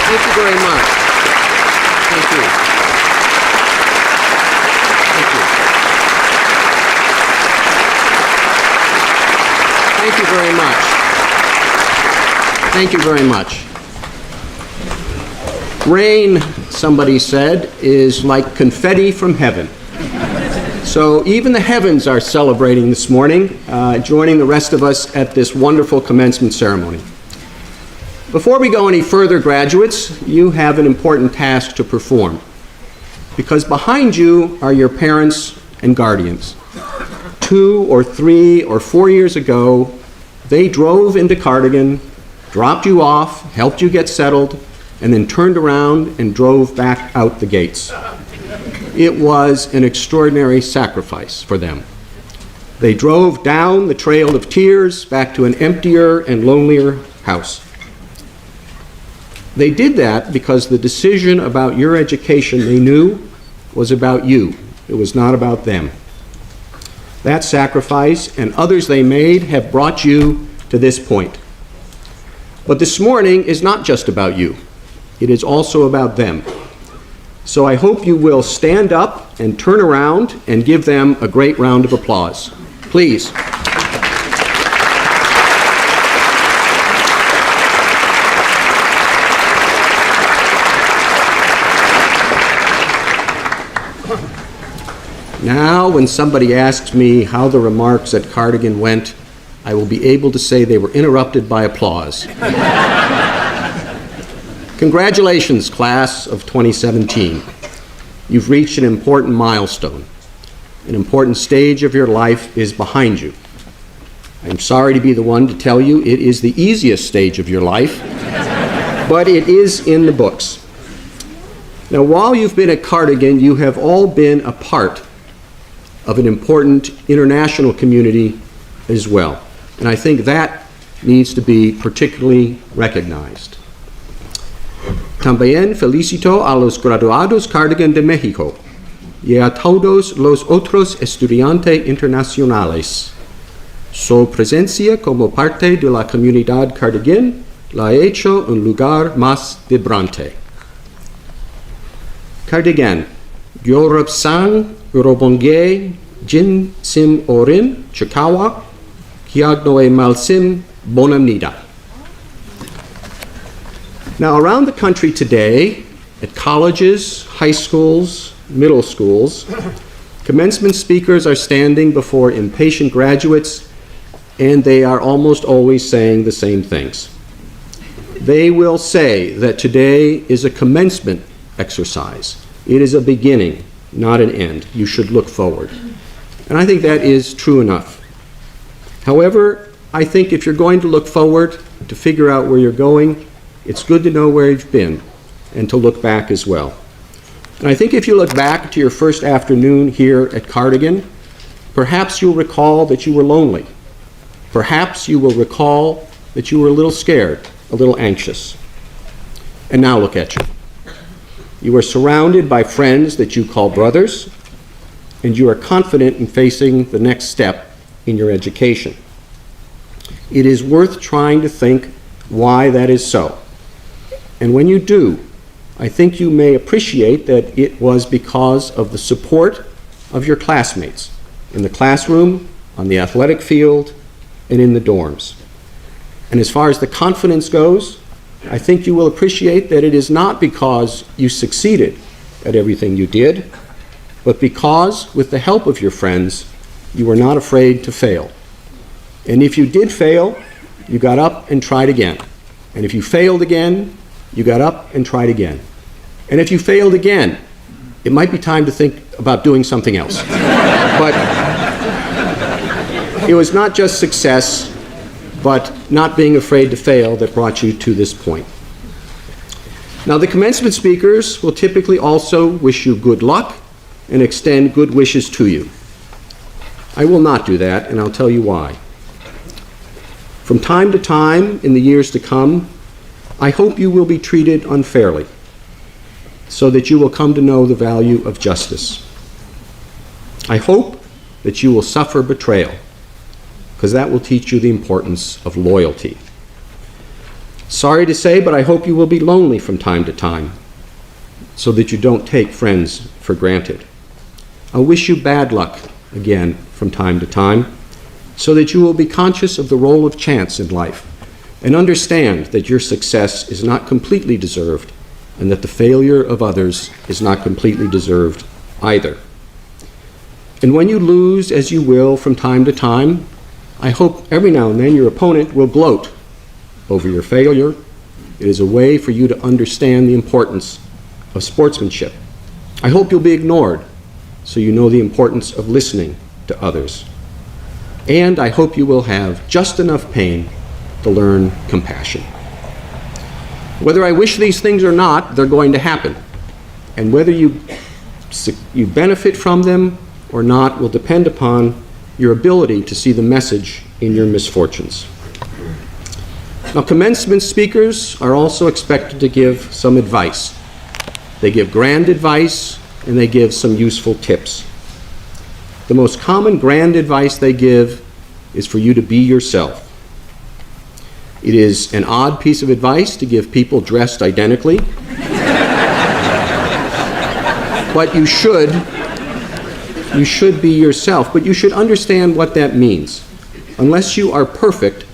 Thank you very much. Thank you. Thank you. Thank you very much. Thank you very much. Rain, somebody said, is like confetti from heaven. So even the heavens are celebrating this morning, joining the rest of us at this wonderful commencement ceremony. Before we go any further, graduates, you have an important task to perform, because behind you are your parents and guardians. 2 or 3 or 4 years ago, they drove into Cardigan, dropped you off, helped you get settled, and then turned around and drove back out the gates. It was an extraordinary sacrifice for them. They drove down the trail of tears back to an emptier and lonelier house. They did that because the decision about your education, they knew, was about you. It was not about them. That sacrifice and others they made have brought you to this point. But this morning is not just about you. It is also about them. So I hope you will stand up and turn around and give them a great round of applause. Please. Now, when somebody asks me how the remarks at Cardigan went, I will be able to say they were interrupted by applause. Congratulations, class of 2017. You've reached an important milestone. An important stage of your life is behind you. I'm sorry to be the one to tell you it is the easiest stage of your life, but it is in the books. Now, while you've been at Cardigan, you have all been a part of an important international community as well. And I think that needs to be particularly recognized. También felicito a los graduados Cardigan de México y a todos los otros estudiantes internacionales. Su presencia como parte de la comunidad Cardigan la ha hecho un lugar más vibrante. Cardigan, Yorub-sang, Yorobonge, Jin Sim Orin, Chikawa, Kiagnoe Malsim, Bonamnida. Now, around the country today, at colleges, high schools, middle schools, commencement speakers are standing before impatient graduates, and they are almost always saying the same things. They will say that today is a commencement exercise. It is a beginning, not an end. You should look forward. And I think that is true enough. However, I think if you're going to look forward to figure out where you're going, it's good to know where you've been and to look back as well. And I think if you look back to your first afternoon here at Cardigan, perhaps you'll recall that you were lonely. Perhaps you will recall that you were a little scared, a little anxious. And now look at you. You are surrounded by friends that you call brothers, and you are confident in facing the next step in your education. It is worth trying to think why that is so. And when you do, I think you may appreciate that it was because of the support of your classmates in the classroom, on the athletic field, and in the dorms. And as far as the confidence goes, I think you will appreciate that it is not because you succeeded at everything you did, but because, with the help of your friends, you were not afraid to fail. And if you did fail, you got up and tried again. And if you failed again, you got up and tried again. And if you failed again, it might be time to think about doing something else. But it was not just success, but not being afraid to fail that brought you to this point. Now, the commencement speakers will typically also wish you good luck and extend good wishes to you. I will not do that, and I'll tell you why. From time to time in the years to come, I hope you will be treated unfairly, so that you will come to know the value of justice. I hope that you will suffer betrayal, because that will teach you the importance of loyalty. Sorry to say, but I hope you will be lonely from time to time, so that you don't take friends for granted. I wish you bad luck again from time to time, so that you will be conscious of the role of chance in life and understand that your success is not completely deserved and that the failure of others is not completely deserved either. And when you lose, as you will from time to time, I hope every now and then your opponent will gloat over your failure. It is a way for you to understand the importance of sportsmanship. I hope you'll be ignored so you know the importance of listening to others. And I hope you will have just enough pain to learn compassion. Whether I wish these things or not, they're going to happen. And whether you benefit from them or not will depend upon your ability to see the message in your misfortunes. Now, commencement speakers are also expected to give some advice. They give grand advice and they give some useful tips. The most common grand advice they give is for you to be yourself. It is an odd piece of advice to give people dressed identically, but you should be yourself, but you should understand what that means. Unless you are perfect,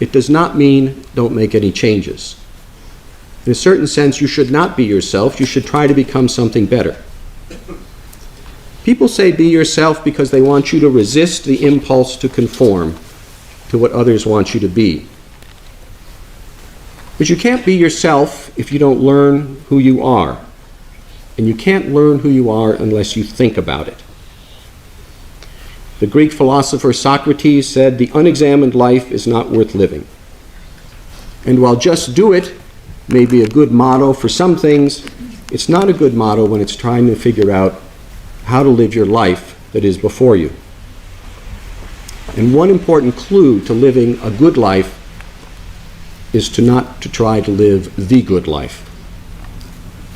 it does not mean don't make any changes. In a certain sense, you should not be yourself. You should try to become something better. People say be yourself because they want you to resist the impulse to conform to what others want you to be. But you can't be yourself if you don't learn who you are. And you can't learn who you are unless you think about it. The Greek philosopher Socrates said, "The unexamined life is not worth living." And while "just do it" may be a good motto for some things, it's not a good motto when it's trying to figure out how to live your life that is before you. And one important clue to living a good life is to not to try to live the good life.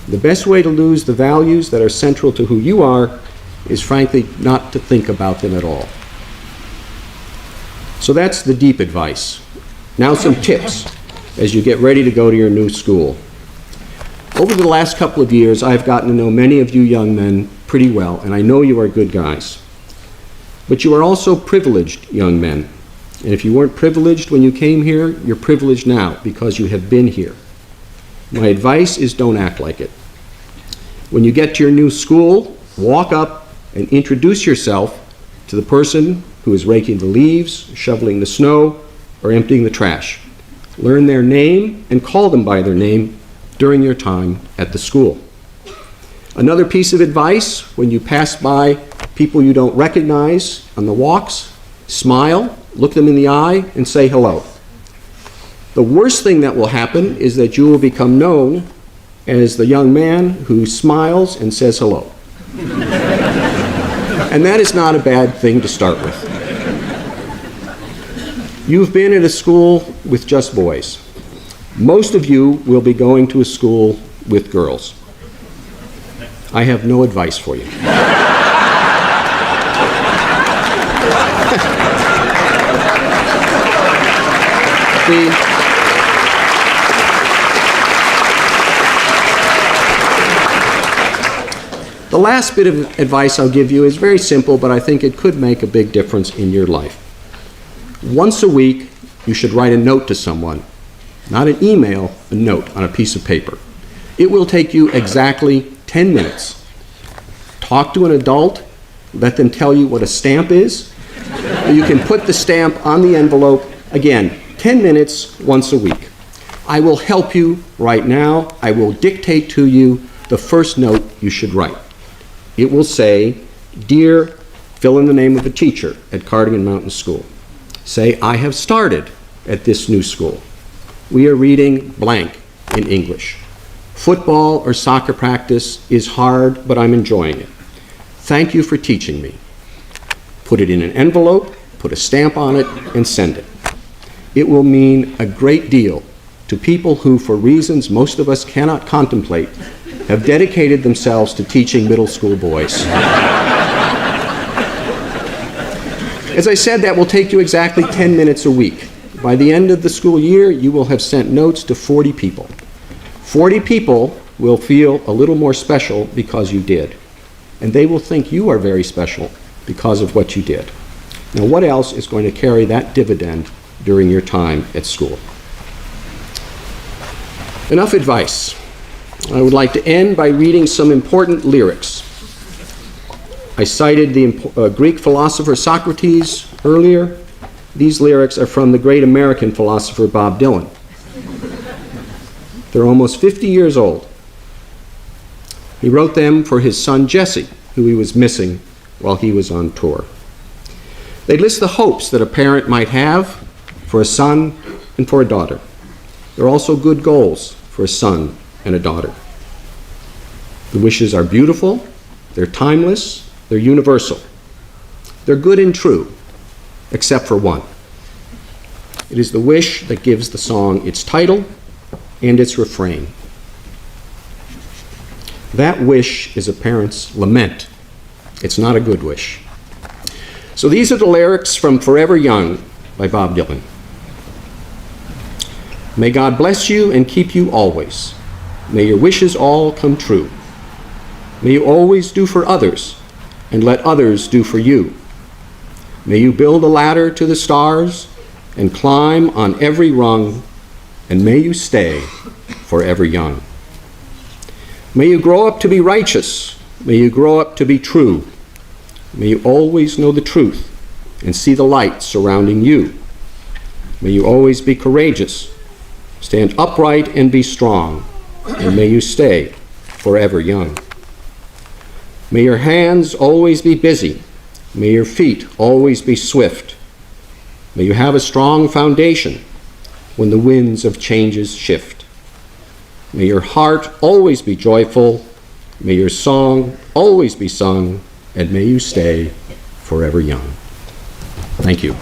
The best way to lose the values that are central to who you are is frankly not to think about them at all. So that's the deep advice. Now some tips as you get ready to go to your new school. Over the last couple of years, I've gotten to know many of you young men pretty well, and I know you are good guys. But you are also privileged young men. And if you weren't privileged when you came here, you're privileged now because you have been here. My advice is don't act like it. When you get to your new school, walk up and introduce yourself to the person who is raking the leaves, shoveling the snow, or emptying the trash. Learn their name and call them by their name during your time at the school. Another piece of advice, when you pass by people you don't recognize on the walks, smile, look them in the eye, and say hello. The worst thing that will happen is that you will become known as the young man who smiles and says hello. And that is not a bad thing to start with. You've been at a school with just boys. Most of you will be going to a school with girls. I have no advice for you. The last bit of advice I'll give you is very simple, but I think it could make a big difference in your life. Once a week, you should write a note to someone. Not an email, a note on a piece of paper. It will take you exactly 10 minutes. Talk to an adult, let them tell you what a stamp is. You can put the stamp on the envelope. Again, 10 minutes once a week. I will help you right now. I will dictate to you the first note you should write. It will say, "Dear," fill in the name of a teacher at Cardigan Mountain School. Say, "I have started at this new school. We are reading blank in English. Football or soccer practice is hard, but I'm enjoying it. Thank you for teaching me." Put it in an envelope, put a stamp on it, and send it. It will mean a great deal to people who, for reasons most of us cannot contemplate, have dedicated themselves to teaching middle school boys. As I said, that will take you exactly 10 minutes a week. By the end of the school year, you will have sent notes to 40 people. 40 people will feel a little more special because you did. And they will think you are very special because of what you did. Now, what else is going to carry that dividend during your time at school? Enough advice. I would like to end by reading some important lyrics. I cited the Greek philosopher Socrates earlier. These lyrics are from the great American philosopher Bob Dylan. They're almost 50 years old. He wrote them for his son Jesse, who he was missing while he was on tour. They list the hopes that a parent might have for a son and for a daughter. They're also good goals for a son and a daughter. The wishes are beautiful, they're timeless, they're universal. They're good and true, except for one. It is the wish that gives the song its title and its refrain. That wish is a parent's lament. It's not a good wish. So these are the lyrics from Forever Young by Bob Dylan. May God bless you and keep you always. May your wishes all come true. May you always do for others and let others do for you. May you build a ladder to the stars and climb on every rung, and may you stay forever young. May you grow up to be righteous. May you grow up to be true. May you always know the truth and see the light surrounding you. May you always be courageous, stand upright and be strong, and may you stay forever young. May your hands always be busy. May your feet always be swift. May you have a strong foundation when the winds of changes shift. May your heart always be joyful. May your song always be sung, and may you stay forever young. Thank you.